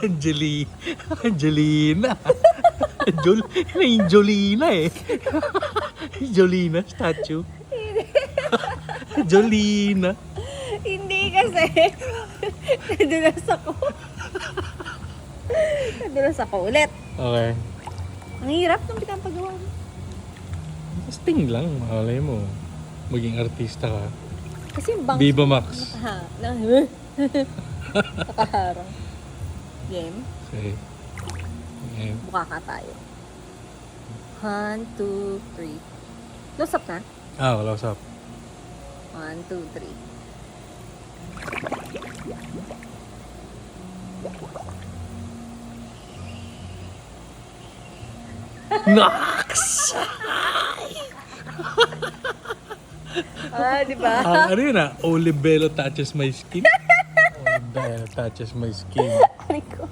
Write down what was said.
Angelina. Angelina eh. Jolina statue. Jolina. Hindi kasi. Nadulas ako. Nadulas ako ulit. Okay. Ang hirap ng pinapagawa mo. Sting lang. Malay mo. Maging artista ka. Kasi yung bangs. Viva Max. Ha, nakaharang. Game. Okay. Okay. Buka ka tayo. 1, 2, 3. Close up na? Wala usap. 1, 2, 3. Nox! Di ba? Ano yun Olivelo touches my skin? Olivelo touches my skin. Ano ko?